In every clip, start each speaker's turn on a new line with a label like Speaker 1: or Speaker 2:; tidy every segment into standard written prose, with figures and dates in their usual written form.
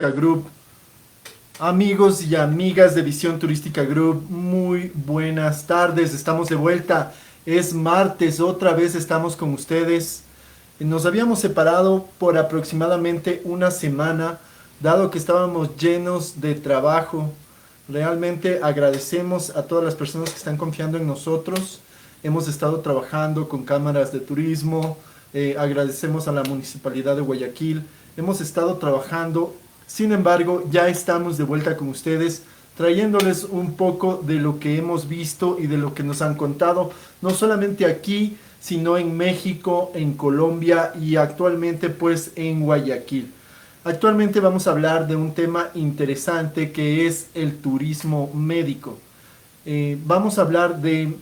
Speaker 1: Group, amigos y amigas de Visión Turística Group, muy buenas tardes, estamos de vuelta, es martes, otra vez estamos con ustedes. Nos habíamos separado por aproximadamente una semana, dado que estábamos llenos de trabajo. Realmente agradecemos a todas las personas que están confiando en nosotros. Hemos estado trabajando con cámaras de turismo, agradecemos a la Municipalidad de Guayaquil, hemos estado trabajando. Sin embargo, ya estamos de vuelta con ustedes, trayéndoles un poco de lo que hemos visto y de lo que nos han contado, no solamente aquí, sino en México, en Colombia y actualmente pues en Guayaquil. Actualmente vamos a hablar de un tema interesante que es el turismo médico. Vamos a hablar de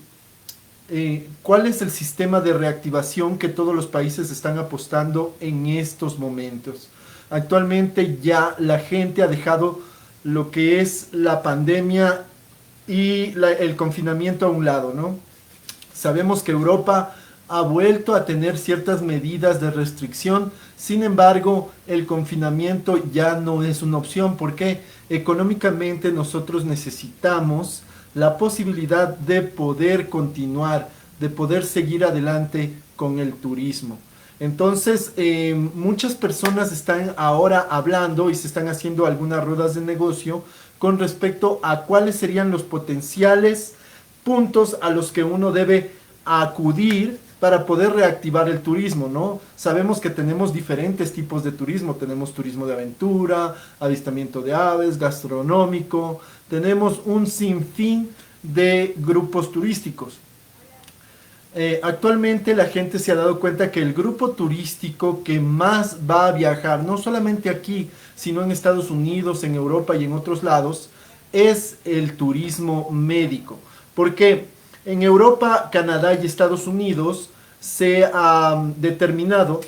Speaker 1: cuál es el sistema de reactivación que todos los países están apostando en estos momentos. Actualmente ya la gente ha dejado lo que es la pandemia y el confinamiento a un lado, ¿no? Sabemos que Europa ha vuelto a tener ciertas medidas de restricción, sin embargo, el confinamiento ya no es una opción porque económicamente nosotros necesitamos la posibilidad de poder continuar, de poder seguir adelante con el turismo. Entonces, muchas personas están ahora hablando y se están haciendo algunas ruedas de negocio con respecto a cuáles serían los potenciales puntos a los que uno debe acudir para poder reactivar el turismo, ¿no? Sabemos que tenemos diferentes tipos de turismo. Tenemos turismo de aventura, avistamiento de aves, gastronómico. Tenemos un sinfín de grupos turísticos. Actualmente la gente se ha dado cuenta que el grupo turístico que más va a viajar, no solamente aquí, sino en Estados Unidos, en Europa y en otros lados, es el turismo médico. Porque en Europa, Canadá y Estados Unidos se ha determinado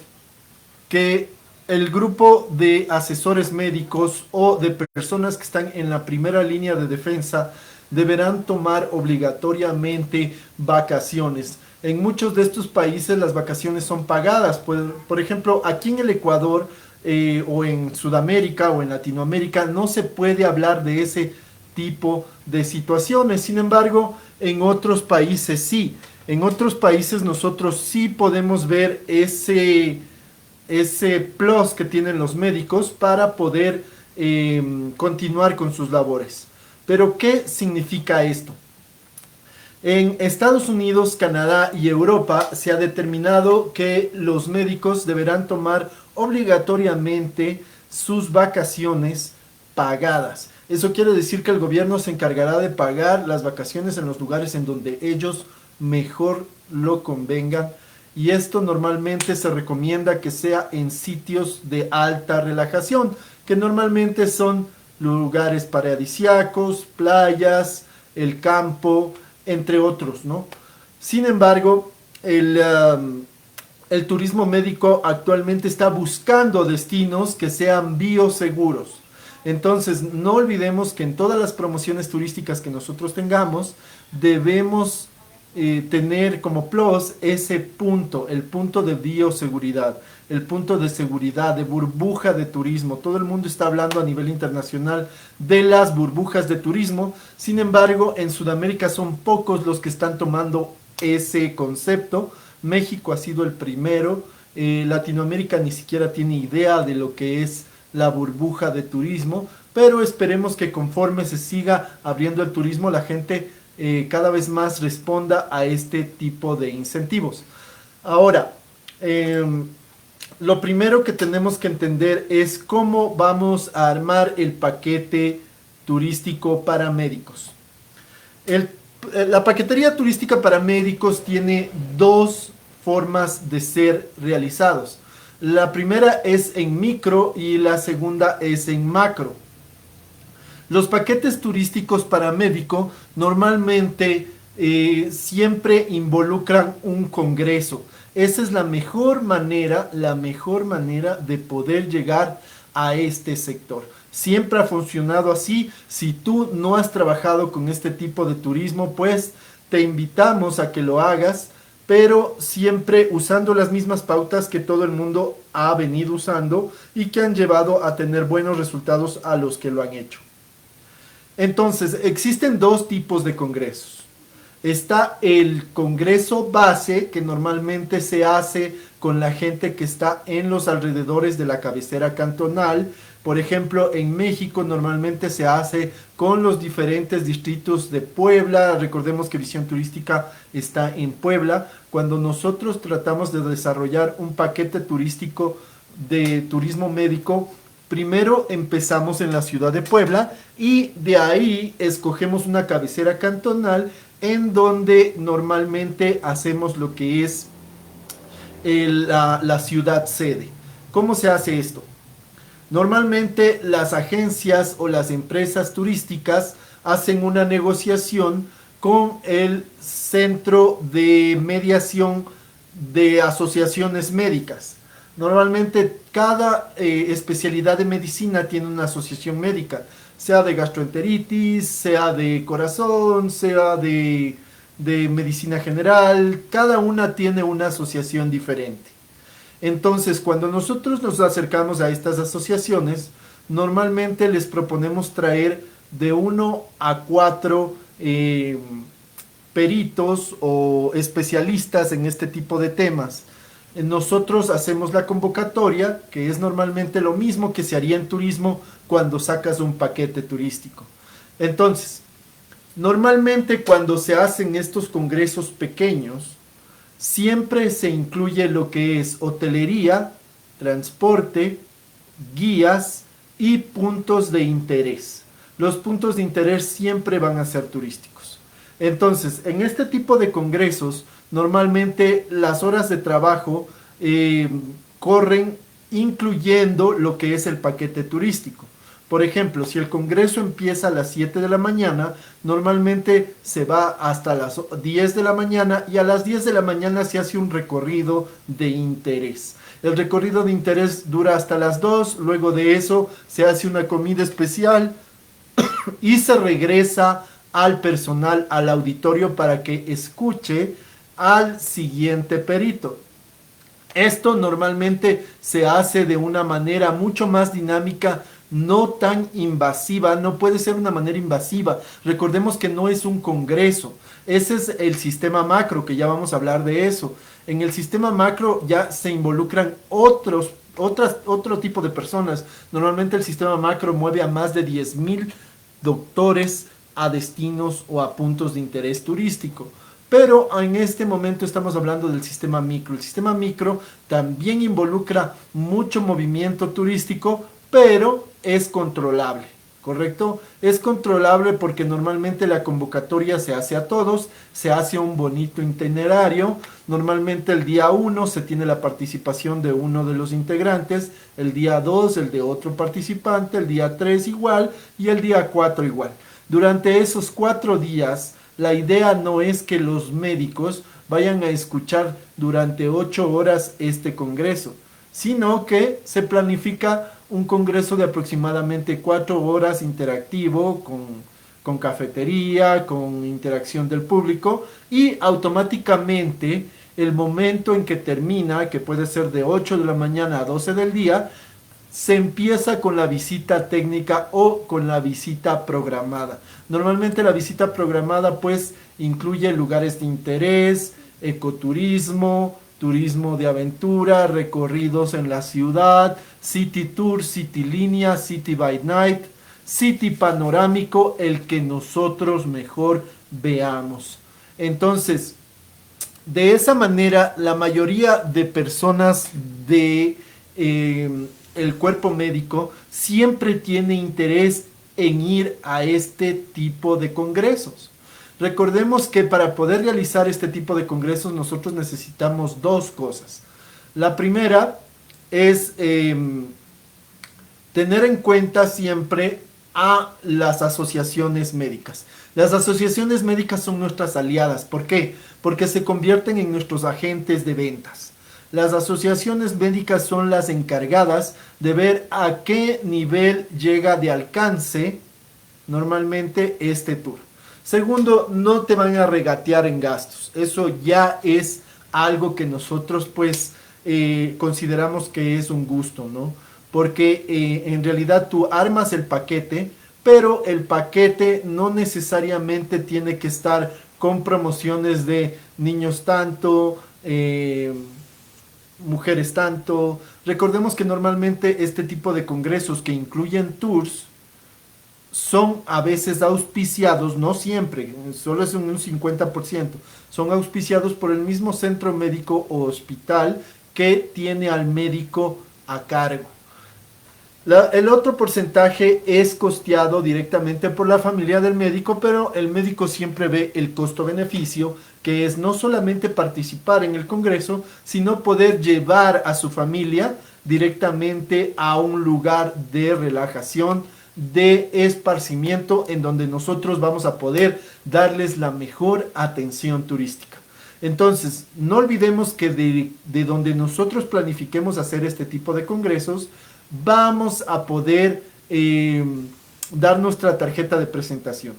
Speaker 1: que el grupo de asesores médicos o de personas que están en la primera línea de defensa deberán tomar obligatoriamente vacaciones. En muchos de estos países las vacaciones son pagadas. Por ejemplo, aquí en el Ecuador o en Sudamérica o en Latinoamérica no se puede hablar de ese tipo de situaciones. Sin embargo, en otros países sí. En otros países nosotros sí podemos ver ese plus que tienen los médicos para poder continuar con sus labores. Pero ¿qué significa esto? En Estados Unidos, Canadá y Europa se ha determinado que los médicos deberán tomar obligatoriamente sus vacaciones pagadas. Eso quiere decir que el gobierno se encargará de pagar las vacaciones en los lugares en donde ellos mejor lo convengan. Y esto normalmente se recomienda que sea en sitios de alta relajación, que normalmente son lugares paradisíacos, playas, el campo, entre otros, ¿no? Sin embargo, el turismo médico actualmente está buscando destinos que sean bioseguros. Entonces, no olvidemos que en todas las promociones turísticas que nosotros tengamos, debemos tener como plus ese punto, el punto de bioseguridad, el punto de seguridad, de burbuja de turismo. Todo el mundo está hablando a nivel internacional de las burbujas de turismo. Sin embargo, en Sudamérica son pocos los que están tomando ese concepto. México ha sido el primero. Latinoamérica ni siquiera tiene idea de lo que es la burbuja de turismo, pero esperemos que conforme se siga abriendo el turismo, la gente cada vez más responda a este tipo de incentivos. Ahora, lo primero que tenemos que entender es cómo vamos a armar el paquete turístico para médicos. La paquetería turística para médicos tiene dos formas de ser realizados. La primera es en micro y la segunda es en macro. Los paquetes turísticos para médico normalmente siempre involucran un congreso. Esa es la mejor manera de poder llegar a este sector. Siempre ha funcionado así. Si tú no has trabajado con este tipo de turismo, pues te invitamos a que lo hagas, pero siempre usando las mismas pautas que todo el mundo ha venido usando y que han llevado a tener buenos resultados a los que lo han hecho. Entonces, existen dos tipos de congresos. Está el congreso base, que normalmente se hace con la gente que está en los alrededores de la cabecera cantonal. Por ejemplo, en México normalmente se hace con los diferentes distritos de Puebla. Recordemos que Visión Turística está en Puebla. Cuando nosotros tratamos de desarrollar un paquete turístico de turismo médico, primero empezamos en la ciudad de Puebla y de ahí escogemos una cabecera cantonal en donde normalmente hacemos lo que es la ciudad sede. ¿Cómo se hace esto? Normalmente las agencias o las empresas turísticas hacen una negociación con el centro de mediación de asociaciones médicas. Normalmente cada especialidad de medicina tiene una asociación médica, sea de gastroenteritis, sea de corazón, sea de medicina general, cada una tiene una asociación diferente. Entonces, cuando nosotros nos acercamos a estas asociaciones, normalmente les proponemos traer de 1 a 4 peritos o especialistas en este tipo de temas. Nosotros hacemos la convocatoria, que es normalmente lo mismo que se haría en turismo cuando sacas un paquete turístico. Entonces, normalmente cuando se hacen estos congresos pequeños, siempre se incluye lo que es hotelería, transporte, guías y puntos de interés. Los puntos de interés siempre van a ser turísticos. Entonces, en este tipo de congresos, normalmente las horas de trabajo corren incluyendo lo que es el paquete turístico. Por ejemplo, si el congreso empieza a las 7 de la mañana, normalmente se va hasta las 10 de la mañana y a las 10 de la mañana se hace un recorrido de interés. El recorrido de interés dura hasta las 2, luego de eso se hace una comida especial y se regresa al personal, al auditorio para que escuche al siguiente perito. Esto normalmente se hace de una manera mucho más dinámica, no tan invasiva, no puede ser una manera invasiva. Recordemos que no es un congreso, ese es el sistema macro, que ya vamos a hablar de eso. En el sistema macro ya se involucran otro tipo de personas. Normalmente el sistema macro mueve a más de 10,000 doctores a destinos o a puntos de interés turístico. Pero en este momento estamos hablando del sistema micro. El sistema micro también involucra mucho movimiento turístico, pero es controlable, ¿correcto? Es controlable porque normalmente la convocatoria se hace a todos, se hace un bonito itinerario. Normalmente el día 1 se tiene la participación de uno de los integrantes, el día 2 el de otro participante, el día 3 igual y el día 4 igual. Durante esos 4 días, la idea no es que los médicos vayan a escuchar durante 8 horas este congreso, sino que se planifica un congreso de aproximadamente 4 horas interactivo con cafetería, con interacción del público, y automáticamente el momento en que termina, que puede ser de 8 de la mañana a 12 del día, se empieza con la visita técnica o con la visita programada. Normalmente la visita programada pues incluye lugares de interés, ecoturismo, turismo de aventura, recorridos en la ciudad, city tour, city línea, city by night, city panorámico, el que nosotros mejor veamos. Entonces, de esa manera, la mayoría de personas de el cuerpo médico siempre tiene interés en ir a este tipo de congresos. Recordemos que para poder realizar este tipo de congresos nosotros necesitamos dos cosas. La primera es tener en cuenta siempre a las asociaciones médicas. Las asociaciones médicas son nuestras aliadas. ¿Por qué? Porque se convierten en nuestros agentes de ventas. Las asociaciones médicas son las encargadas de ver a qué nivel llega de alcance normalmente este tour. Segundo, no te van a regatear en gastos. Eso ya es algo que nosotros pues consideramos que es un gusto, ¿no? Porque en realidad tú armas el paquete, pero el paquete no necesariamente tiene que estar con promociones de niños tanto, mujeres tanto. Recordemos que normalmente este tipo de congresos que incluyen tours son a veces auspiciados, no siempre, solo es un 50%, son auspiciados por el mismo centro médico o hospital que tiene al médico a cargo. El otro porcentaje es costeado directamente por la familia del médico, pero el médico siempre ve el costo-beneficio, que es no solamente participar en el congreso, sino poder llevar a su familia directamente a un lugar de relajación, de esparcimiento, en donde nosotros vamos a poder darles la mejor atención turística. Entonces, no olvidemos que de donde nosotros planifiquemos hacer este tipo de congresos, vamos a poder dar nuestra tarjeta de presentación.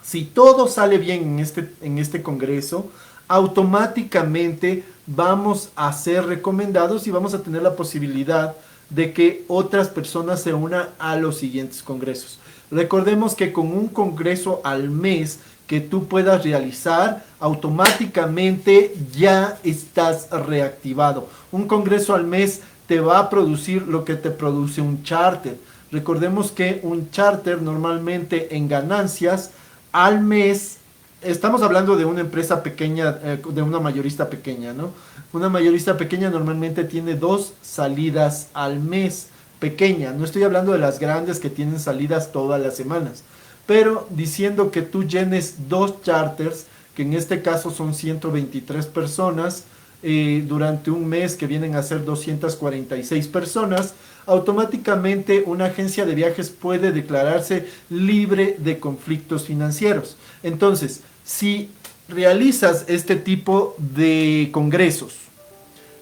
Speaker 1: Si todo sale bien en este congreso, automáticamente vamos a ser recomendados y vamos a tener la posibilidad de que otras personas se unan a los siguientes congresos. Recordemos que con un congreso al mes que tú puedas realizar, automáticamente ya estás reactivado. Un congreso al mes te va a producir lo que te produce un charter. Recordemos que un charter normalmente en ganancias al mes, estamos hablando de una empresa pequeña, de una mayorista pequeña, ¿no? Una mayorista pequeña normalmente tiene 2 salidas al mes, pequeña. No estoy hablando de las grandes que tienen salidas todas las semanas, pero diciendo que tú llenes 2 charters, que en este caso son 123 personas, durante un mes, que vienen a ser 246 personas, automáticamente una agencia de viajes puede declararse libre de conflictos financieros. Entonces, si realizas este tipo de congresos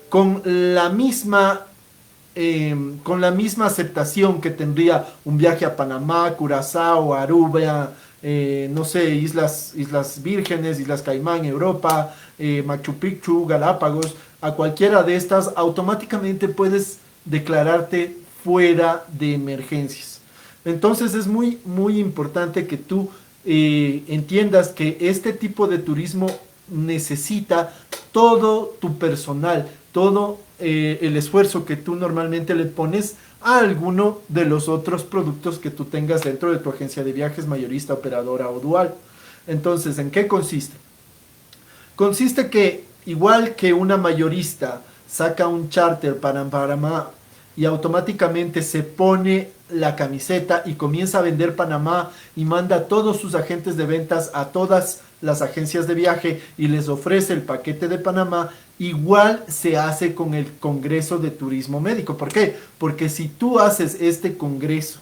Speaker 1: con la misma aceptación que tendría un viaje a Panamá, Curazao, Aruba, no sé, Islas Vírgenes, Islas Caimán, Europa, Machu Picchu, Galápagos, a cualquiera de estas, automáticamente puedes declararte fuera de emergencias. Entonces es muy, muy importante que tú entiendas que este tipo de turismo necesita todo tu personal, todo el esfuerzo que tú normalmente le pones a alguno de los otros productos que tú tengas dentro de tu agencia de viajes, mayorista, operadora o dual. Entonces, ¿en qué consiste? Consiste que, igual que una mayorista saca un charter para Panamá y automáticamente se pone la camiseta y comienza a vender Panamá y manda a todos sus agentes de ventas a todas las agencias de viaje y les ofrece el paquete de Panamá, igual se hace con el Congreso de Turismo Médico. ¿Por qué? Porque si tú haces este congreso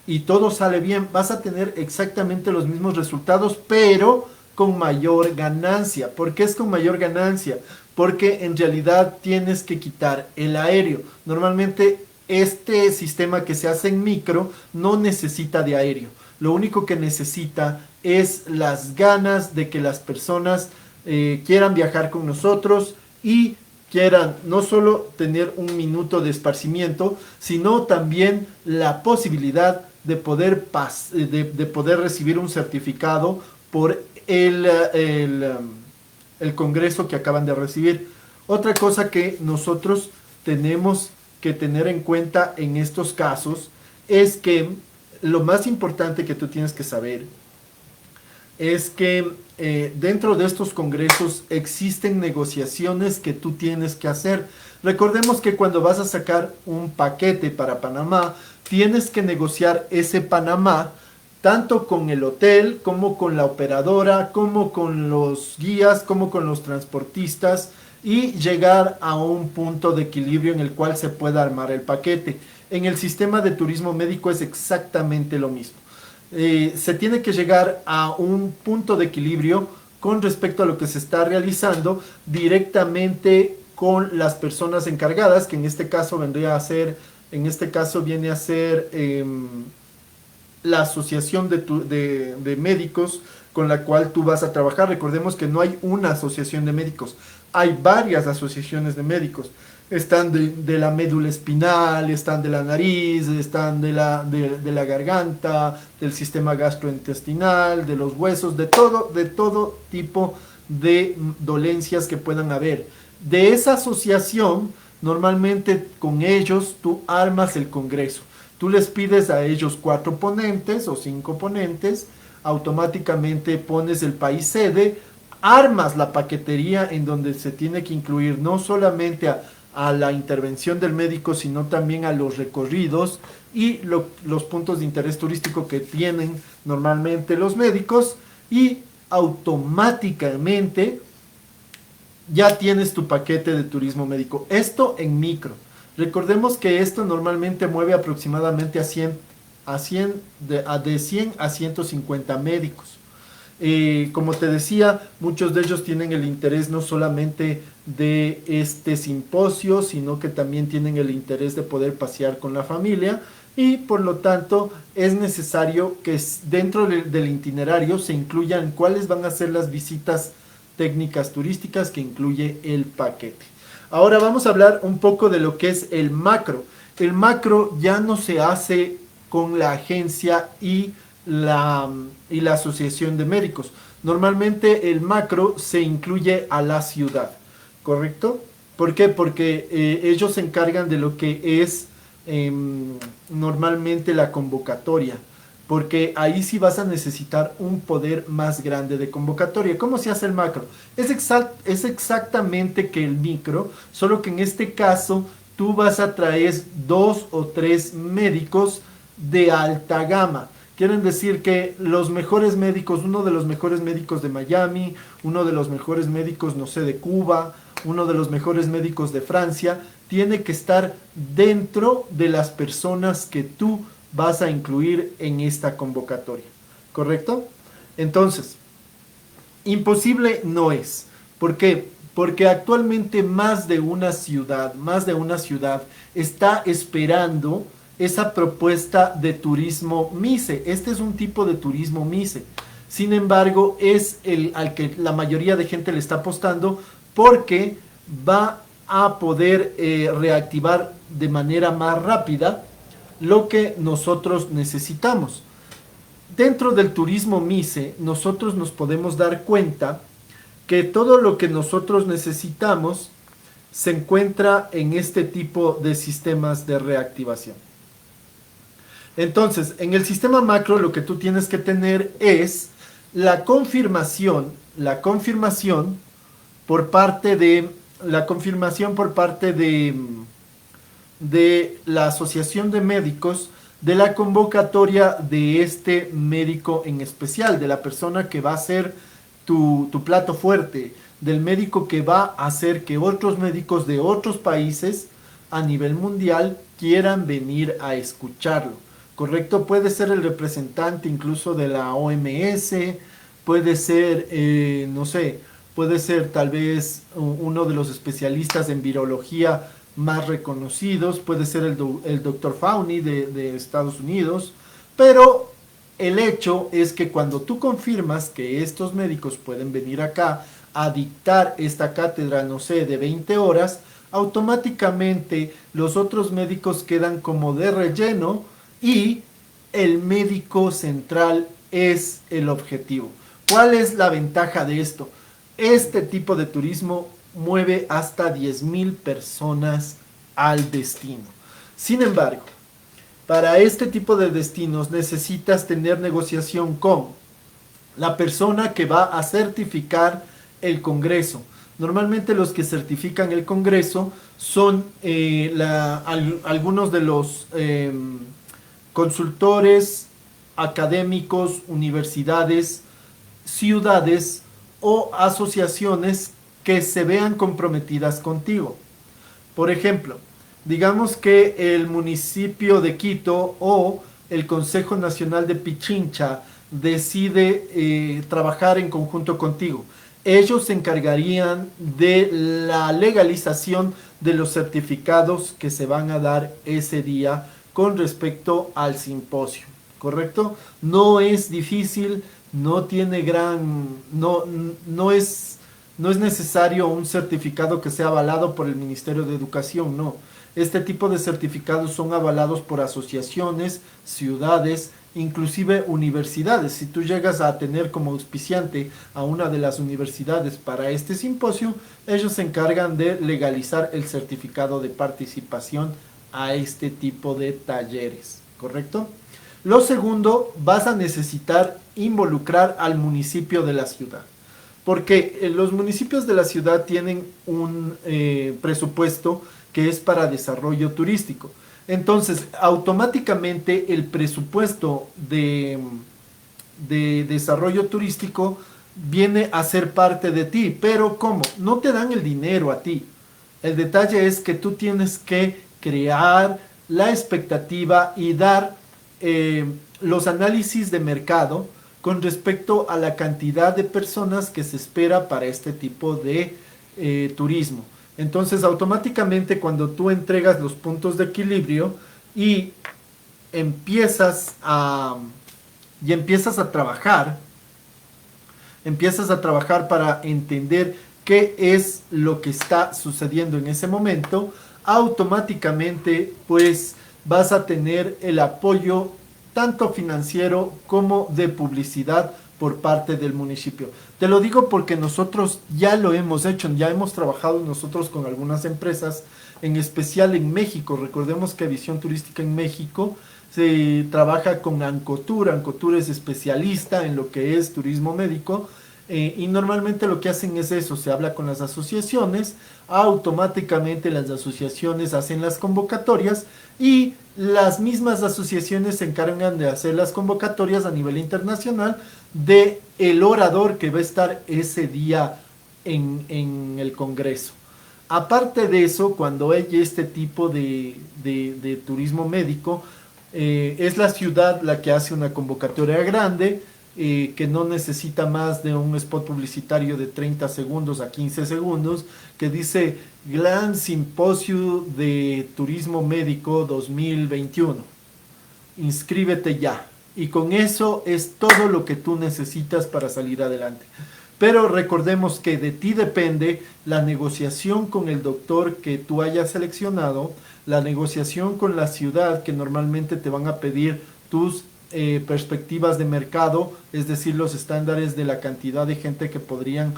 Speaker 1: y todo sale bien, vas a tener exactamente los mismos resultados, pero con mayor ganancia. ¿Por qué es con mayor ganancia? Porque en realidad tienes que quitar el aéreo. Normalmente este sistema que se hace en micro no necesita de aéreo. Lo único que necesita es las ganas de que las personas quieran viajar con nosotros y quieran no solo tener un minuto de esparcimiento, sino también la posibilidad de poder recibir un certificado por el congreso que acaban de recibir. Otra cosa que nosotros tenemos que tener en cuenta en estos casos es que lo más importante que tú tienes que saber es que dentro de estos congresos existen negociaciones que tú tienes que hacer. Recordemos que cuando vas a sacar un paquete para Panamá, tienes que negociar ese Panamá tanto con el hotel, como con la operadora, como con los guías, como con los transportistas, y llegar a un punto de equilibrio en el cual se pueda armar el paquete. En el sistema de turismo médico es exactamente lo mismo. Se tiene que llegar a un punto de equilibrio con respecto a lo que se está realizando directamente con las personas encargadas, que en este caso viene a ser la asociación de médicos con la cual tú vas a trabajar. Recordemos que no hay una asociación de médicos, hay varias asociaciones de médicos. están de la médula espinal, están de la nariz, están de la garganta, del sistema gastrointestinal, de los huesos, de todo tipo de dolencias que puedan haber. De esa asociación, normalmente con ellos tú armas el congreso. Tú les pides a ellos 4 ponentes o 5 ponentes, automáticamente pones el país sede, armas la paquetería en donde se tiene que incluir no solamente a la intervención del médico, sino también a los recorridos y los puntos de interés turístico que tienen normalmente los médicos, y automáticamente ya tienes tu paquete de turismo médico. Esto en micro. Recordemos que esto normalmente mueve aproximadamente de 100 a 150 médicos. Como te decía, muchos de ellos tienen el interés no solamente de este simposio, sino que también tienen el interés de poder pasear con la familia, y por lo tanto es necesario que dentro del itinerario se incluyan cuáles van a ser las visitas técnicas turísticas que incluye el paquete. Ahora vamos a hablar un poco de lo que es el macro. El macro ya no se hace con la agencia y la asociación de médicos. Normalmente el macro se incluye a la ciudad, ¿correcto? ¿Por qué? Porque ellos se encargan de lo que es normalmente la convocatoria, porque ahí sí vas a necesitar un poder más grande de convocatoria. ¿Cómo se hace el macro? Es exactamente que el micro, solo que en este caso tú vas a traer 2 o 3 médicos de alta gama. Quieren decir que los mejores médicos, uno de los mejores médicos de Miami, uno de los mejores médicos, no sé, de Cuba, uno de los mejores médicos de Francia, tiene que estar dentro de las personas que tú vas a incluir en esta convocatoria, ¿correcto? Entonces, imposible no es. ¿Por qué? Porque actualmente más de una ciudad está esperando esa propuesta de turismo MICE. Este es un tipo de turismo MICE. Sin embargo, es el al que la mayoría de gente le está apostando, porque va a poder reactivar de manera más rápida lo que nosotros necesitamos. Dentro del turismo MICE, nosotros nos podemos dar cuenta que todo lo que nosotros necesitamos se encuentra en este tipo de sistemas de reactivación. Entonces, en el sistema macro lo que tú tienes que tener es la confirmación por parte de la asociación de médicos, de la convocatoria de este médico en especial, de la persona que va a ser tu plato fuerte, del médico que va a hacer que otros médicos de otros países a nivel mundial quieran venir a escucharlo, ¿correcto? Puede ser el representante incluso de la OMS, puede ser, no sé, puede ser tal vez uno de los especialistas en virología más reconocidos, puede ser el doctor Fauci de Estados Unidos, pero el hecho es que cuando tú confirmas que estos médicos pueden venir acá a dictar esta cátedra, no sé, de 20 horas, automáticamente los otros médicos quedan como de relleno y el médico central es el objetivo. ¿Cuál es la ventaja de esto? Este tipo de turismo mueve hasta 10,000 personas al destino. Sin embargo, para este tipo de destinos necesitas tener negociación con la persona que va a certificar el congreso. Normalmente los que certifican el congreso son algunos de los consultores académicos, universidades, ciudades o asociaciones que se vean comprometidas contigo. Por ejemplo, digamos que el municipio de Quito o el Consejo Nacional de Pichincha decide trabajar en conjunto contigo. Ellos se encargarían de la legalización de los certificados que se van a dar ese día con respecto al simposio, ¿correcto? No es difícil, no tiene no es No es necesario un certificado que sea avalado por el Ministerio de Educación, no. Este tipo de certificados son avalados por asociaciones, ciudades, inclusive universidades. Si tú llegas a tener como auspiciante a una de las universidades para este simposio, ellos se encargan de legalizar el certificado de participación a este tipo de talleres, ¿correcto? Lo segundo, vas a necesitar involucrar al municipio de la ciudad, porque los municipios de la ciudad tienen un presupuesto que es para desarrollo turístico. Entonces, automáticamente el presupuesto de desarrollo turístico viene a ser parte de ti. Pero ¿cómo? No te dan el dinero a ti. El detalle es que tú tienes que crear la expectativa y dar los análisis de mercado con respecto a la cantidad de personas que se espera para este tipo de turismo. Entonces, automáticamente cuando tú entregas los puntos de equilibrio y empiezas a, empiezas a trabajar para entender qué es lo que está sucediendo en ese momento, automáticamente pues vas a tener el apoyo tanto financiero como de publicidad por parte del municipio. Te lo digo porque nosotros ya lo hemos hecho, ya hemos trabajado nosotros con algunas empresas, en especial en México. Recordemos que Visión Turística en México se trabaja con Ancotur. Ancotur es especialista en lo que es turismo médico, y normalmente lo que hacen es eso, se habla con las asociaciones, automáticamente las asociaciones hacen las convocatorias y las mismas asociaciones se encargan de hacer las convocatorias a nivel internacional de el orador que va a estar ese día en el Congreso. Aparte de eso, cuando hay este tipo de turismo médico, es la ciudad la que hace una convocatoria grande, que no necesita más de un spot publicitario de 30 segundos a 15 segundos, que dice Gran Simposio de Turismo Médico 2021. Inscríbete ya. Y con eso es todo lo que tú necesitas para salir adelante. Pero recordemos que de ti depende la negociación con el doctor que tú hayas seleccionado, la negociación con la ciudad, que normalmente te van a pedir tus perspectivas de mercado, es decir, los estándares de la cantidad de gente que podrían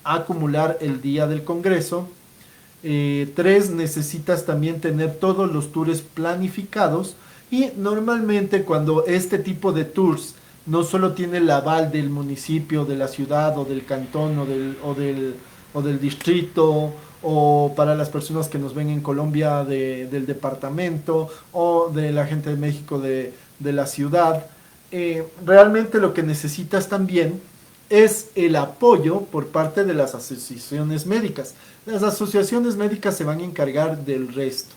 Speaker 1: acumular el día del Congreso. 3, necesitas también tener todos los tours planificados, y normalmente cuando este tipo de tours no solo tiene el aval del municipio, de la ciudad o del cantón o del distrito, o para las personas que nos ven en Colombia del departamento, o de la gente de México de la ciudad, realmente lo que necesitas también es el apoyo por parte de las asociaciones médicas. Las asociaciones médicas se van a encargar del resto.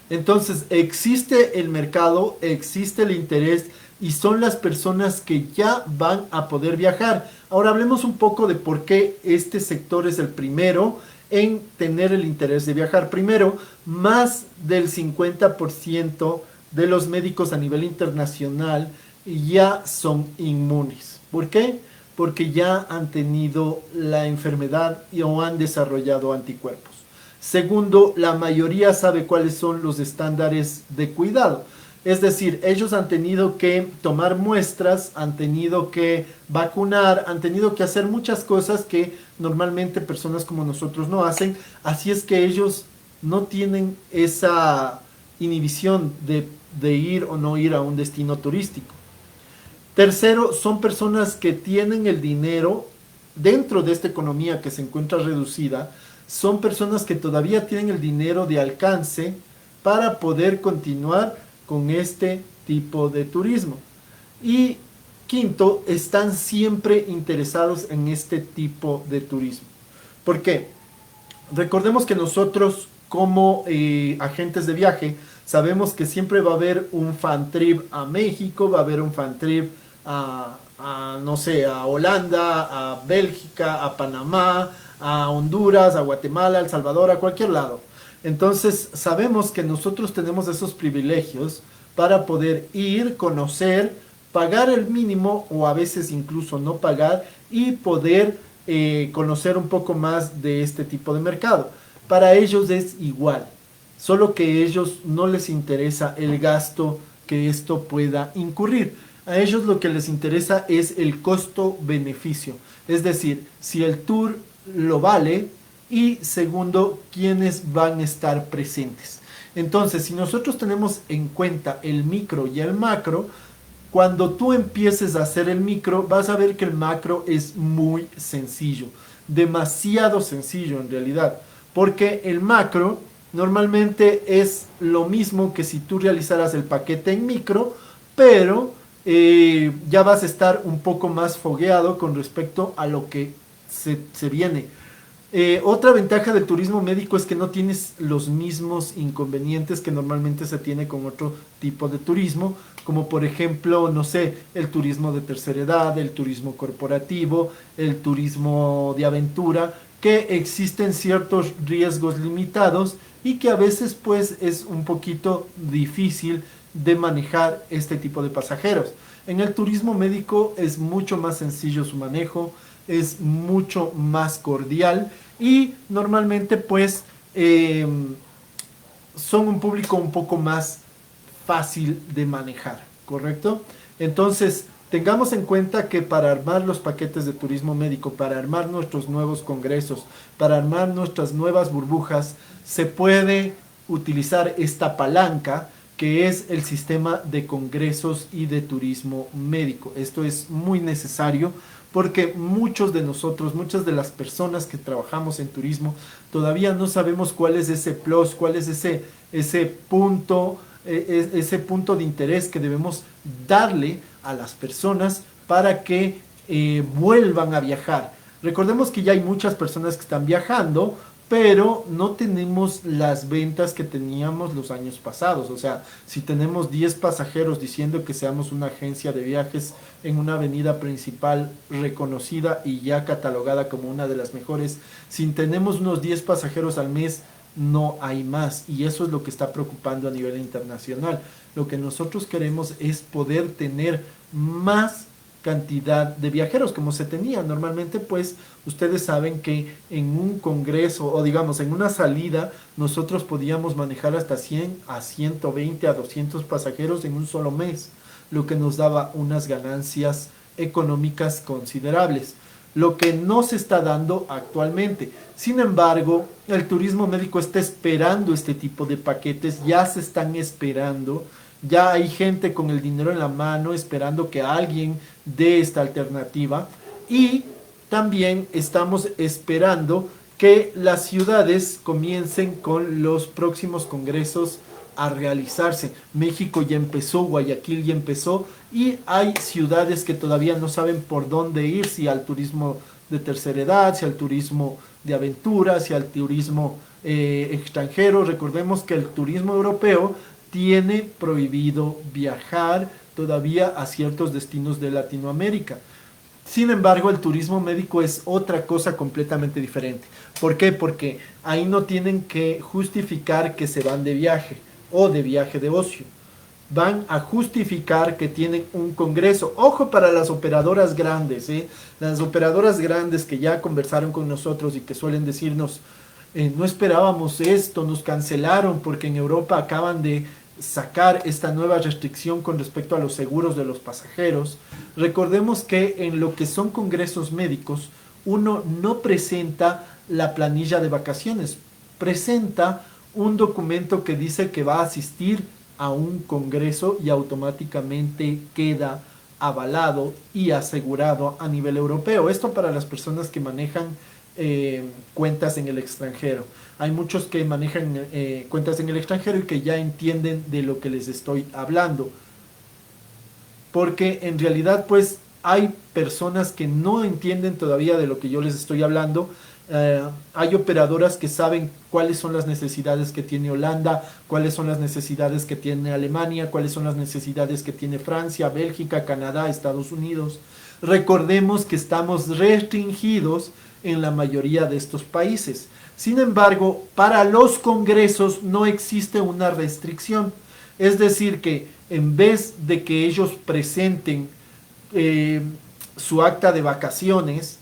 Speaker 1: Entonces, existe el mercado, existe el interés y son las personas que ya van a poder viajar. Ahora hablemos un poco de por qué este sector es el primero en tener el interés de viajar. Primero, más del 50% de los médicos a nivel internacional ya son inmunes. ¿Por qué? Porque ya han tenido la enfermedad o han desarrollado anticuerpos. Segundo, la mayoría sabe cuáles son los estándares de cuidado. Es decir, ellos han tenido que tomar muestras, han tenido que vacunar, han tenido que hacer muchas cosas que normalmente personas como nosotros no hacen. Así es que ellos no tienen esa inhibición de ir o no ir a un destino turístico. Tercero, son personas que tienen el dinero dentro de esta economía que se encuentra reducida. Son personas que todavía tienen el dinero de alcance para poder continuar con este tipo de turismo. Y quinto, están siempre interesados en este tipo de turismo. ¿Por qué? Recordemos que nosotros como agentes de viaje sabemos que siempre va a haber un fan trip a México, va a haber un fan trip no sé, a Holanda, a Bélgica, a Panamá, a Honduras, a Guatemala, a El Salvador, a cualquier lado. Entonces sabemos que nosotros tenemos esos privilegios para poder ir, conocer, pagar el mínimo o a veces incluso no pagar y poder conocer un poco más de este tipo de mercado. Para ellos es igual, solo que a ellos no les interesa el gasto que esto pueda incurrir. A ellos lo que les interesa es el costo-beneficio, es decir, si el tour lo vale y segundo, quiénes van a estar presentes. Entonces, si nosotros tenemos en cuenta el micro y el macro, cuando tú empieces a hacer el micro, vas a ver que el macro es muy sencillo, demasiado sencillo en realidad, porque el macro normalmente es lo mismo que si tú realizaras el paquete en micro, pero ya vas a estar un poco más fogueado con respecto a lo que se viene. Otra ventaja del turismo médico es que no tienes los mismos inconvenientes que normalmente se tiene con otro tipo de turismo, como por ejemplo, no sé, el turismo de tercera edad, el turismo corporativo, el turismo de aventura, que existen ciertos riesgos limitados y que a veces pues es un poquito difícil de manejar este tipo de pasajeros. En el turismo médico es mucho más sencillo su manejo, es mucho más cordial y normalmente pues son un público un poco más fácil de manejar, ¿correcto? Entonces, tengamos en cuenta que para armar los paquetes de turismo médico, para armar nuestros nuevos congresos, para armar nuestras nuevas burbujas, se puede utilizar esta palanca que es el sistema de congresos y de turismo médico. Esto es muy necesario porque muchos de nosotros, muchas de las personas que trabajamos en turismo, todavía no sabemos cuál es ese plus, cuál es ese punto, ese punto de interés que debemos darle a las personas para que vuelvan a viajar. Recordemos que ya hay muchas personas que están viajando, pero no tenemos las ventas que teníamos los años pasados. O sea, si tenemos 10 pasajeros diciendo que seamos una agencia de viajes en una avenida principal reconocida y ya catalogada como una de las mejores, si tenemos unos 10 pasajeros al mes, no hay más. Y eso es lo que está preocupando a nivel internacional. Lo que nosotros queremos es poder tener más cantidad de viajeros como se tenía normalmente. Pues ustedes saben que en un congreso o digamos en una salida nosotros podíamos manejar hasta 100 a 120 a 200 pasajeros en un solo mes, lo que nos daba unas ganancias económicas considerables, lo que no se está dando actualmente. Sin embargo, el turismo médico está esperando este tipo de paquetes, ya se están esperando. Ya hay gente con el dinero en la mano esperando que alguien dé esta alternativa y también estamos esperando que las ciudades comiencen con los próximos congresos a realizarse. México ya empezó, Guayaquil ya empezó y hay ciudades que todavía no saben por dónde ir, si al turismo de tercera edad, si al turismo de aventura, si al turismo extranjero. Recordemos que el turismo europeo tiene prohibido viajar todavía a ciertos destinos de Latinoamérica. Sin embargo, el turismo médico es otra cosa completamente diferente. ¿Por qué? Porque ahí no tienen que justificar que se van de viaje o de viaje de ocio. Van a justificar que tienen un congreso. Ojo para las operadoras grandes, ¿eh? Las operadoras grandes que ya conversaron con nosotros y que suelen decirnos, no esperábamos esto, nos cancelaron porque en Europa acaban de sacar esta nueva restricción con respecto a los seguros de los pasajeros. Recordemos que en lo que son congresos médicos, uno no presenta la planilla de vacaciones, presenta un documento que dice que va a asistir a un congreso y automáticamente queda avalado y asegurado a nivel europeo. Esto para las personas que manejan cuentas en el extranjero. Hay muchos que manejan cuentas en el extranjero y que ya entienden de lo que les estoy hablando. Porque en realidad pues hay personas que no entienden todavía de lo que yo les estoy hablando. Hay operadoras que saben cuáles son las necesidades que tiene Holanda, cuáles son las necesidades que tiene Alemania, cuáles son las necesidades que tiene Francia, Bélgica, Canadá, Estados Unidos. Recordemos que estamos restringidos en la mayoría de estos países. Sin embargo, para los congresos no existe una restricción. Es decir, que en vez de que ellos presenten su acta de vacaciones,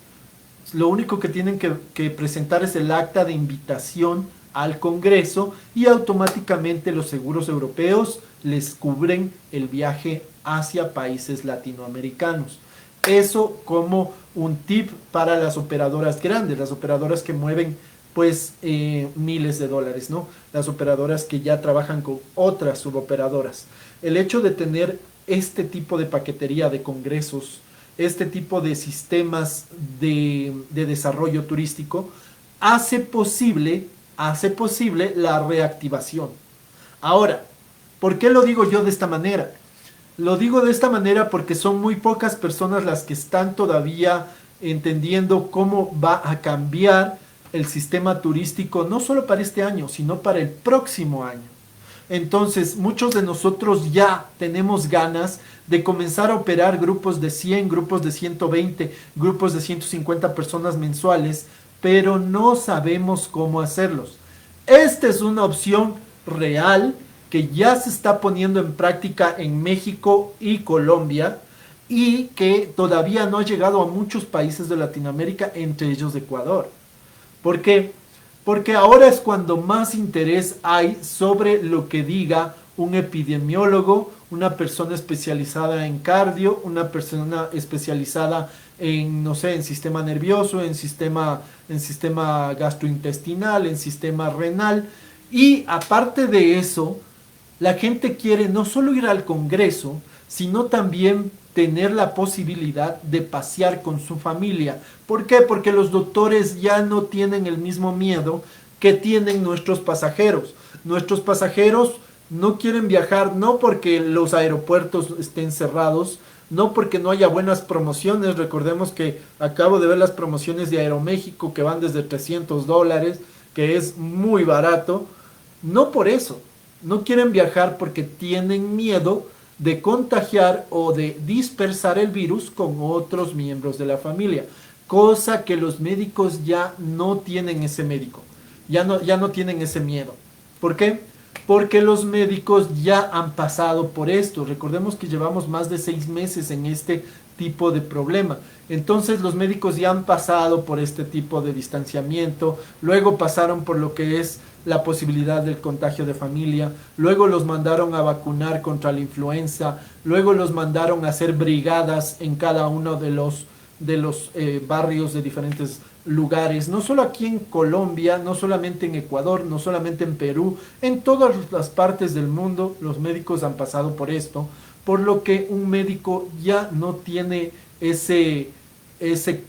Speaker 1: Lo único que tienen que presentar es el acta de invitación al Congreso y automáticamente los seguros europeos les cubren el viaje hacia países latinoamericanos. Eso como un tip para las operadoras grandes, las operadoras que mueven pues miles de dólares, ¿no? Las operadoras que ya trabajan con otras suboperadoras. El hecho de tener este tipo de paquetería de congresos, este tipo de sistemas de desarrollo turístico, hace posible la reactivación. Ahora, ¿por qué lo digo yo de esta manera? Lo digo de esta manera porque son muy pocas personas las que están todavía entendiendo cómo va a cambiar el sistema turístico, no solo para este año, sino para el próximo año. Entonces, muchos de nosotros ya tenemos ganas de comenzar a operar grupos de 100, grupos de 120, grupos de 150 personas mensuales, pero no sabemos cómo hacerlos. Esta es una opción real que ya se está poniendo en práctica en México y Colombia y que todavía no ha llegado a muchos países de Latinoamérica, entre ellos Ecuador. ¿Por qué? Porque ahora es cuando más interés hay sobre lo que diga un epidemiólogo, una persona especializada en cardio, una persona especializada en, no sé, en sistema nervioso, en sistema gastrointestinal, en sistema renal. Y aparte de eso, la gente quiere no solo ir al Congreso, sino también tener la posibilidad de pasear con su familia. ¿Por qué? Porque los doctores ya no tienen el mismo miedo que tienen nuestros pasajeros. Nuestros pasajeros no quieren viajar no porque los aeropuertos estén cerrados, no porque no haya buenas promociones. Recordemos que acabo de ver las promociones de Aeroméxico que van desde $300, que es muy barato. No por eso. No quieren viajar porque tienen miedo de contagiar o de dispersar el virus con otros miembros de la familia, cosa que los médicos ya no tienen ese médico, ya no tienen ese miedo. ¿Por qué? Porque los médicos ya han pasado por esto. Recordemos que llevamos más de 6 meses en este tipo de problema. Entonces los médicos ya han pasado por este tipo de distanciamiento, luego pasaron por lo que es la posibilidad del contagio de familia, luego los mandaron a vacunar contra la influenza, luego los mandaron a hacer brigadas en cada uno de los barrios de diferentes lugares, no solo aquí en Colombia, no solamente en Ecuador, no solamente en Perú, en todas las partes del mundo los médicos han pasado por esto, por lo que un médico ya no tiene ese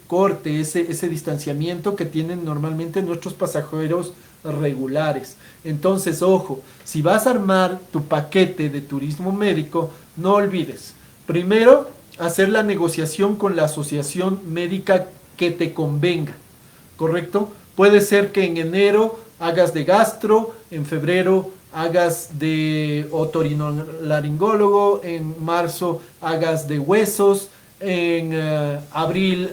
Speaker 1: corte, ese distanciamiento que tienen normalmente nuestros pasajeros regulares. Entonces, ojo, si vas a armar tu paquete de turismo médico, no olvides, primero, hacer la negociación con la asociación médica que te convenga, ¿correcto? Puede ser que en enero hagas de gastro, en febrero hagas de otorinolaringólogo, en marzo hagas de huesos, en abril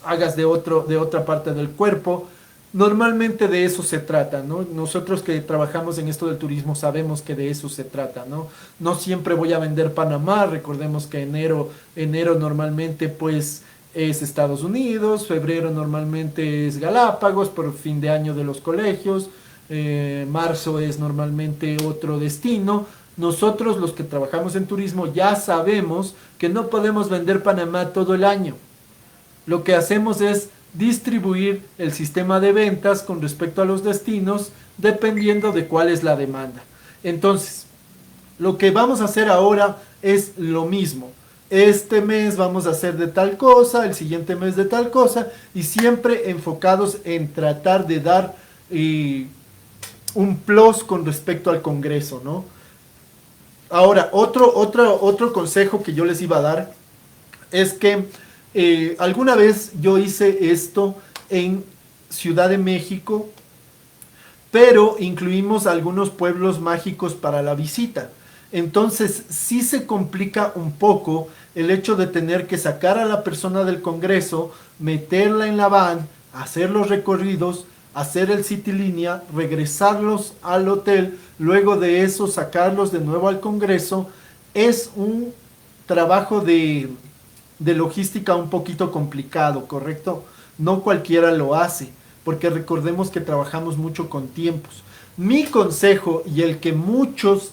Speaker 1: hagas de otra parte del cuerpo. Normalmente de eso se trata, ¿no? Nosotros que trabajamos en esto del turismo sabemos que de eso se trata, ¿no? No siempre voy a vender Panamá, recordemos que enero normalmente pues es Estados Unidos, febrero normalmente es Galápagos por fin de año de los colegios, marzo es normalmente otro destino. Nosotros los que trabajamos en turismo ya sabemos que no podemos vender Panamá todo el año. Lo que hacemos es distribuir el sistema de ventas con respecto a los destinos dependiendo de cuál es la demanda. Entonces, lo que vamos a hacer ahora es lo mismo. Este mes vamos a hacer de tal cosa, el siguiente mes de tal cosa, y siempre enfocados en tratar de dar un plus con respecto al Congreso, ¿no? Ahora, otro consejo que yo les iba a dar es que alguna vez yo hice esto en Ciudad de México, pero incluimos algunos pueblos mágicos para la visita. Entonces sí se complica un poco el hecho de tener que sacar a la persona del Congreso, meterla en la van, hacer los recorridos, hacer el City Línea, regresarlos al hotel, luego de eso sacarlos de nuevo al Congreso. Es un trabajo de logística un poquito complicado, ¿correcto? No cualquiera lo hace, porque recordemos que trabajamos mucho con tiempos. Mi consejo y el que muchos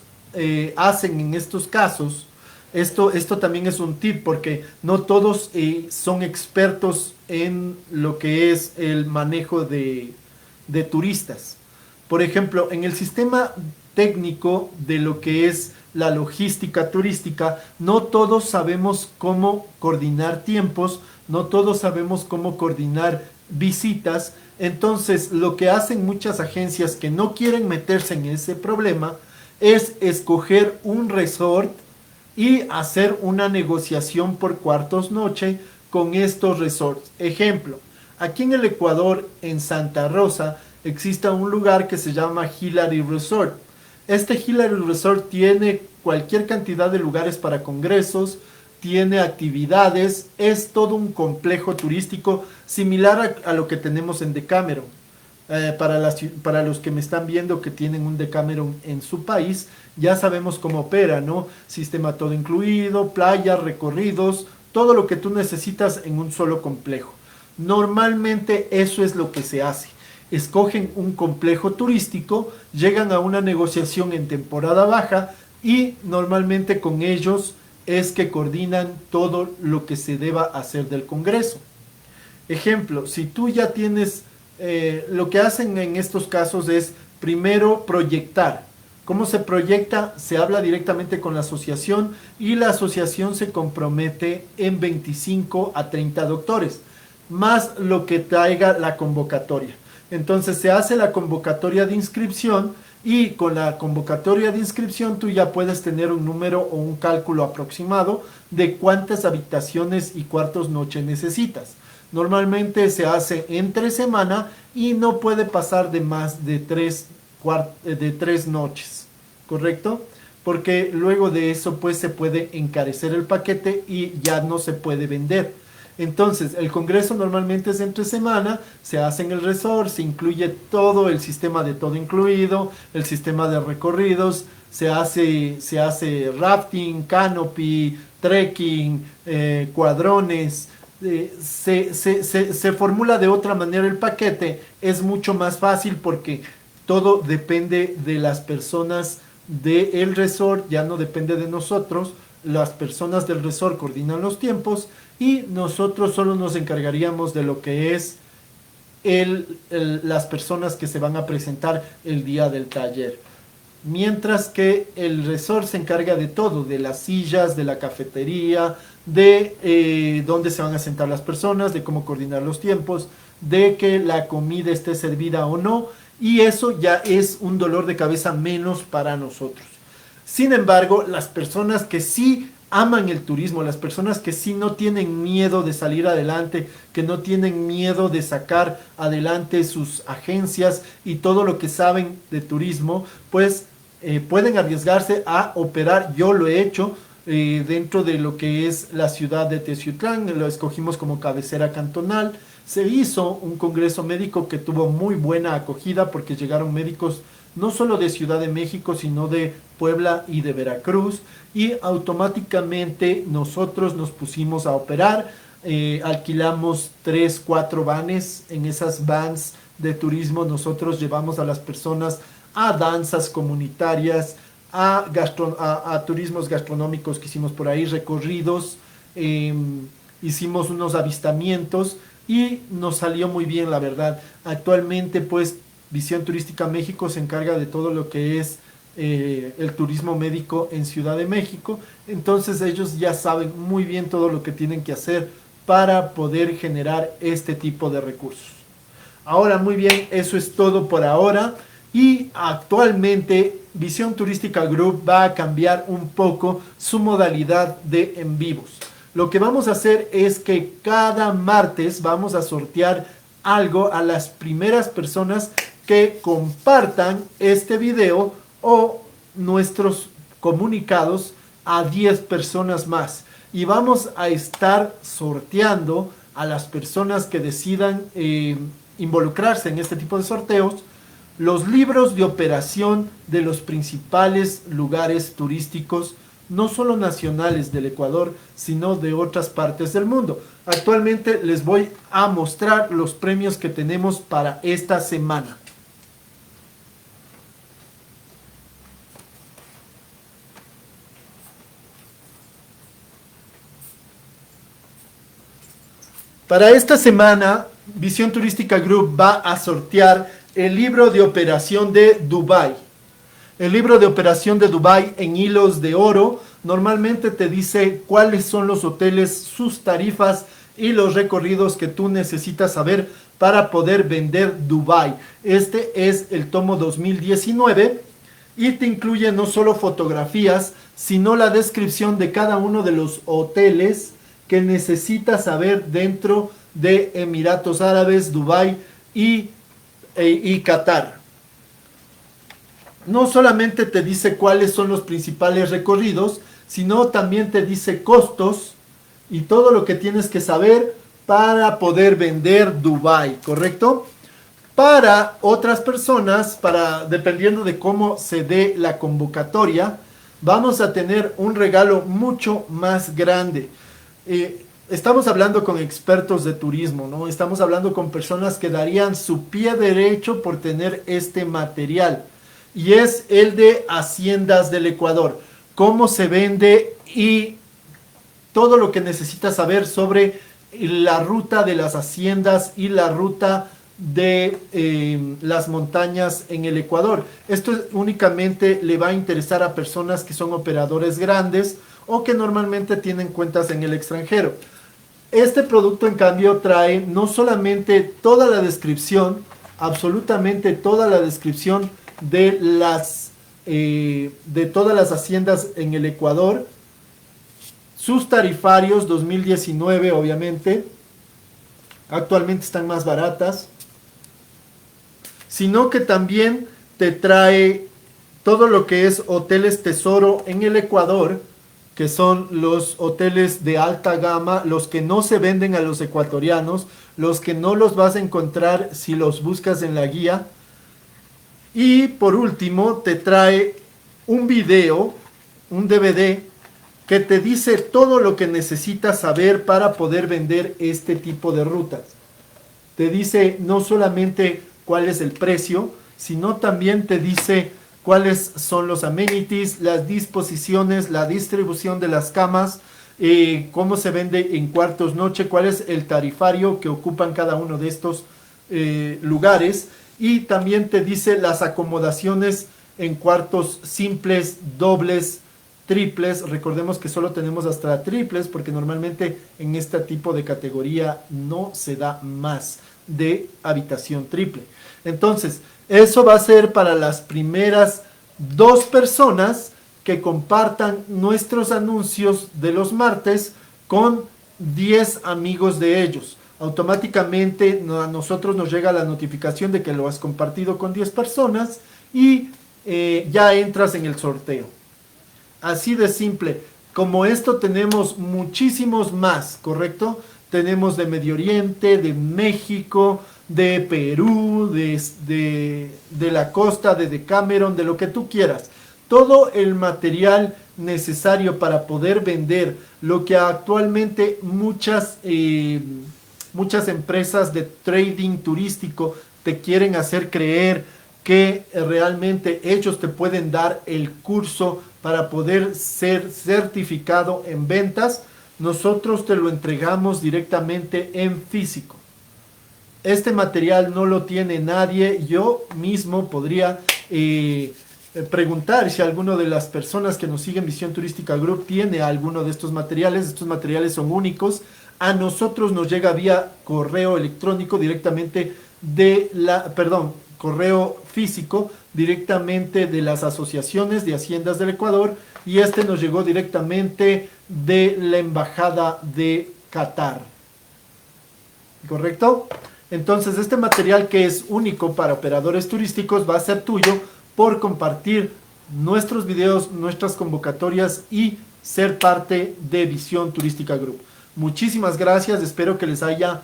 Speaker 1: hacen en estos casos, esto también es un tip porque no todos son expertos en lo que es el manejo de turistas. Por ejemplo, en el sistema técnico de lo que es la logística turística, no todos sabemos cómo coordinar tiempos, no todos sabemos cómo coordinar visitas. Entonces, lo que hacen muchas agencias que no quieren meterse en ese problema es escoger un resort y hacer una negociación por cuartos noche con estos resorts. Ejemplo, aquí en el Ecuador, en Santa Rosa, existe un lugar que se llama Hillary Resort. Este Hillary Resort tiene cualquier cantidad de lugares para congresos, tiene actividades, es todo un complejo turístico similar a lo que tenemos en Decameron. Para los que me están viendo que tienen un Decameron en su país, ya sabemos cómo opera, ¿no? Sistema todo incluido, playas, recorridos, todo lo que tú necesitas en un solo complejo. Normalmente eso es lo que se hace. Escogen un complejo turístico, llegan a una negociación en temporada baja y normalmente con ellos es que coordinan todo lo que se deba hacer del Congreso. Ejemplo, si tú ya tienes, lo que hacen en estos casos es primero proyectar. ¿Cómo se proyecta? Se habla directamente con la asociación y la asociación se compromete en 25 a 30 doctores, más lo que traiga la convocatoria. Entonces se hace la convocatoria de inscripción y con la convocatoria de inscripción tú ya puedes tener un número o un cálculo aproximado de cuántas habitaciones y cuartos noche necesitas. Normalmente se hace entre semana y no puede pasar de más de tres noches, ¿correcto? Porque luego de eso pues se puede encarecer el paquete y ya no se puede vender. Entonces, el congreso normalmente es entre semana, se hace en el resort, se incluye todo el sistema de todo incluido, el sistema de recorridos, se hace rafting, canopy, trekking, cuadrones, se formula de otra manera el paquete, es mucho más fácil porque todo depende de las personas del resort, ya no depende de nosotros, las personas del resort coordinan los tiempos y nosotros solo nos encargaríamos de lo que es las personas que se van a presentar el día del taller. Mientras que el resort se encarga de todo, de las sillas, de la cafetería, de dónde se van a sentar las personas, de cómo coordinar los tiempos, de que la comida esté servida o no, y eso ya es un dolor de cabeza menos para nosotros. Sin embargo, las personas que sí aman el turismo, las personas que sí no tienen miedo de salir adelante, que no tienen miedo de sacar adelante sus agencias y todo lo que saben de turismo, pues pueden arriesgarse a operar. Yo lo he hecho dentro de lo que es la ciudad de Teciutlán, lo escogimos como cabecera cantonal. Se hizo un congreso médico que tuvo muy buena acogida porque llegaron médicos no solo de Ciudad de México, sino de Puebla y de Veracruz, y automáticamente nosotros nos pusimos a operar, alquilamos 3, 4 vanes. En esas vans de turismo nosotros llevamos a las personas a danzas comunitarias, a turismos gastronómicos que hicimos por ahí, recorridos, hicimos unos avistamientos y nos salió muy bien, la verdad. Actualmente pues Visión Turística México se encarga de todo lo que es el turismo médico en Ciudad de México. Entonces ellos ya saben muy bien todo lo que tienen que hacer para poder generar este tipo de recursos. Ahora, muy bien, eso es todo por ahora. Y actualmente Visión Turística Group va a cambiar un poco su modalidad de en vivos. Lo que vamos a hacer es que cada martes vamos a sortear algo a las primeras personas que compartan este video o nuestros comunicados a 10 personas más. Y vamos a estar sorteando a las personas que decidan involucrarse en este tipo de sorteos los libros de operación de los principales lugares turísticos no solo nacionales del Ecuador, sino de otras partes del mundo. Actualmente les voy a mostrar los premios que tenemos para esta semana. Para esta semana, Visión Turística Group va a sortear el libro de operación de Dubái. El libro de operación de Dubái en hilos de oro normalmente te dice cuáles son los hoteles, sus tarifas y los recorridos que tú necesitas saber para poder vender Dubái. Este es el tomo 2019 y te incluye no solo fotografías, sino la descripción de cada uno de los hoteles que necesitas saber dentro de Emiratos Árabes, Dubái y Qatar. No solamente te dice cuáles son los principales recorridos, sino también te dice costos y todo lo que tienes que saber para poder vender Dubái, ¿correcto? Para otras personas, dependiendo de cómo se dé la convocatoria, vamos a tener un regalo mucho más grande. Estamos hablando con expertos de turismo, ¿no? Estamos hablando con personas que darían su pie derecho por tener este material. Y es el de Haciendas del Ecuador. Cómo se vende y todo lo que necesitas saber sobre la ruta de las haciendas y la ruta de las montañas en el Ecuador. Esto únicamente le va a interesar a personas que son operadores grandes o que normalmente tienen cuentas en el extranjero. Este producto, en cambio, trae no solamente toda la descripción, absolutamente toda la descripción de todas las haciendas en el Ecuador, sus tarifarios 2019, obviamente, actualmente están más baratas, sino que también te trae todo lo que es hoteles tesoro en el Ecuador, que son los hoteles de alta gama, los que no se venden a los ecuatorianos, los que no los vas a encontrar si los buscas en la guía. Y por último te trae un video, un DVD, que te dice todo lo que necesitas saber para poder vender este tipo de rutas. Te dice no solamente cuál es el precio, sino también te dice cuáles son los amenities, las disposiciones, la distribución de las camas, cómo se vende en cuartos noche, cuál es el tarifario que ocupan cada uno de estos lugares, y también te dice las acomodaciones en cuartos simples, dobles, triples. Recordemos que solo tenemos hasta triples porque normalmente en este tipo de categoría no se da más de habitación triple. Entonces, eso va a ser para las primeras 2 personas que compartan nuestros anuncios de los martes con 10 amigos de ellos. Automáticamente a nosotros nos llega la notificación de que lo has compartido con 10 personas y ya entras en el sorteo. Así de simple. Como esto tenemos muchísimos más, ¿correcto? Tenemos de Medio Oriente, de México, de Perú, de la costa, de Decameron, de lo que tú quieras. Todo el material necesario para poder vender lo que actualmente muchas empresas de trading turístico te quieren hacer creer que realmente ellos te pueden dar el curso para poder ser certificado en ventas. Nosotros te lo entregamos directamente en físico. Este material no lo tiene nadie. Yo mismo podría preguntar si alguno de las personas que nos siguen Visión Turística Group tiene alguno de estos materiales. Estos materiales son únicos. A nosotros nos llega vía correo electrónico directamente correo físico directamente de las asociaciones de haciendas del Ecuador, y este nos llegó directamente de la embajada de Qatar. ¿Correcto? Entonces este material, que es único para operadores turísticos, va a ser tuyo por compartir nuestros videos, nuestras convocatorias y ser parte de Visión Turística Group. Muchísimas gracias, espero que les haya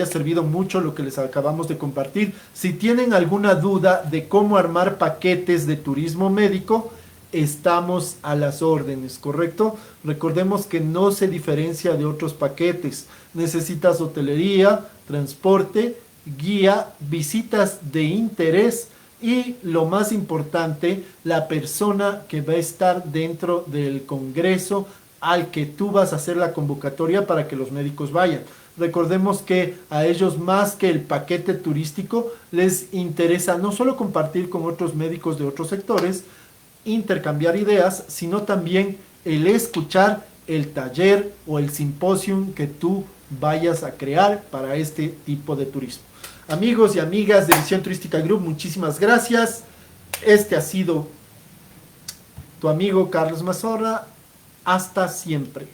Speaker 1: servido mucho lo que les acabamos de compartir. Si tienen alguna duda de cómo armar paquetes de turismo médico, estamos a las órdenes, ¿correcto? Recordemos que no se diferencia de otros paquetes. Necesitas hotelería, transporte, guía, visitas de interés y lo más importante, la persona que va a estar dentro del congreso al que tú vas a hacer la convocatoria para que los médicos vayan. Recordemos que a ellos más que el paquete turístico les interesa no solo compartir con otros médicos de otros sectores, intercambiar ideas, sino también el escuchar el taller o el simposium que tú vayas a crear para este tipo de turismo. Amigos y amigas de Visión Turística Group, muchísimas gracias. Este ha sido tu amigo Carlos Mazorra. Hasta siempre.